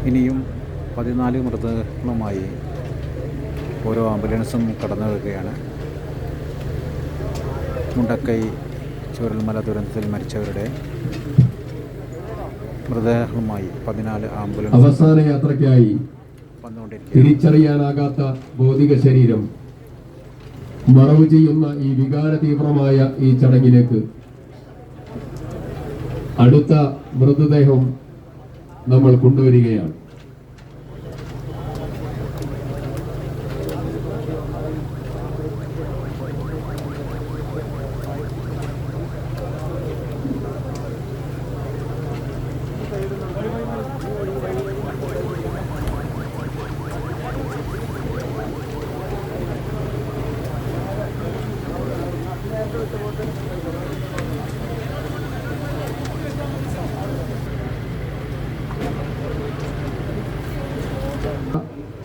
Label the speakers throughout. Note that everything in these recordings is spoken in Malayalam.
Speaker 1: ഇനിയും 14 മൃതദേഹങ്ങളുമായി ഓരോ ആംബുലൻസും കടന്നു വരികയാണ്. മുണ്ടക്കൈ ചൂരൽമല ദുരന്തത്തിൽ മരിച്ചവരുടെ മൃതദേഹങ്ങളുമായി 14 ആംബുലൻസ്
Speaker 2: അവസാന യാത്രയ്ക്കായി തിരിച്ചറിയാനാകാത്ത ഭൗതിക ശരീരം മറവ് ചെയ്യുന്ന ഈ വികാര തീവ്രമായ ഈ ചടങ്ങിലേക്ക് അടുത്ത മൃതദേഹം നമ്മൾ കൊണ്ടുവരികയാണ്.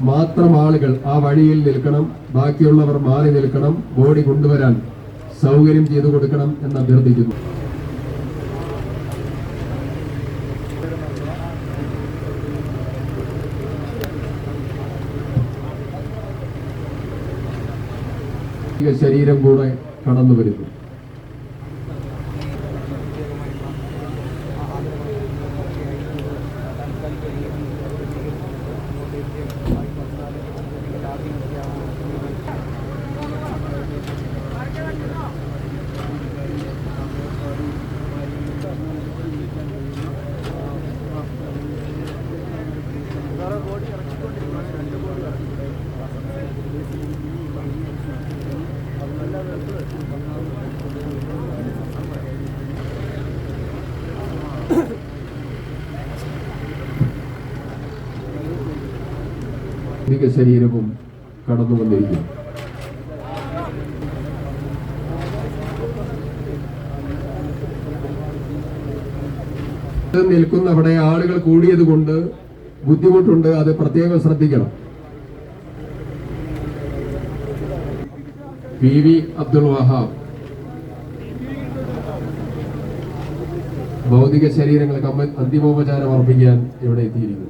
Speaker 2: മാത്രം ആളുകൾ ആ വഴിയിൽ നിൽക്കണം, ബാക്കിയുള്ളവർ മാറി നിൽക്കണം, ബോഡി കൊണ്ടുവരാൻ സൗകര്യം ചെയ്തു കൊടുക്കണം എന്ന് അഭ്യർത്ഥിക്കുന്നു. ശരീരം കൂടെ കടന്നു വരുന്നു. ശരീരവും കടന്നുകൊണ്ടിരിക്കും. നിൽക്കുന്നവിടെ ആളുകൾ കൂടിയത് കൊണ്ട് ബുദ്ധിമുട്ടുണ്ട്, അത് പ്രത്യേകം ശ്രദ്ധിക്കണം. PV അബ്ദുൽ വഹാബ് ഭൗതിക ശരീരങ്ങൾക്ക് അന്തിമോപചാരം അർപ്പിക്കാൻ ഇവിടെ എത്തിയിരിക്കുന്നു.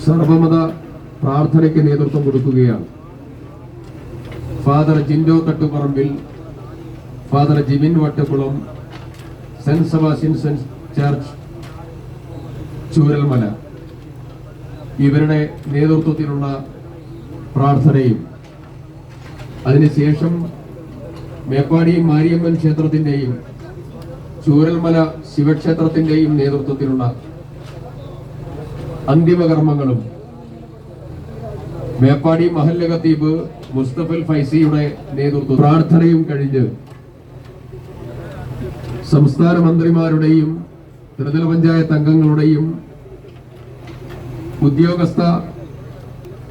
Speaker 2: സർവമത പ്രാർത്ഥനയ്ക്ക് നേതൃത്വം കൊടുക്കുകയാണ്. Father Jindo Thattuparambil, Father Jimin Vattakkulam, Saint Sebastian church Chooralmala ഇവരുടെ നേതൃത്വത്തിലുള്ള പ്രാർത്ഥനയും അതിനുശേഷം മേപ്പാടി മാരിയമ്മൻ ക്ഷേത്രത്തിന്റെയും ചൂരൽമല ശിവക്ഷേത്രത്തിന്റെയും നേതൃത്വത്തിലുള്ള അന്തിമകർമ്മങ്ങളും മേപ്പാടി മഹല്ല് ഖത്തീബ് മുസ്തഫൽ ഫൈസിയുടെ നേതൃത്വ പ്രാർത്ഥനയും കഴിഞ്ഞ് സംസ്ഥാന മന്ത്രിമാരുടെയും ത്രിതല പഞ്ചായത്ത് അംഗങ്ങളുടെയും ഉദ്യോഗസ്ഥ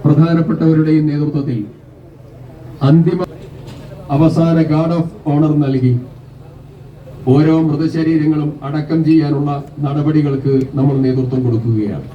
Speaker 2: പ്രധാനപ്പെട്ടവരുടെയും നേതൃത്വത്തിൽ അന്തിമ അവസാന ഗാർഡ് ഓഫ് ഓണർ നൽകി ഓരോ മൃതശരീരങ്ങളും അടക്കം ചെയ്യാനുള്ള നടപടികൾക്ക് നമ്മൾ നേതൃത്വം കൊടുക്കുകയാണ്.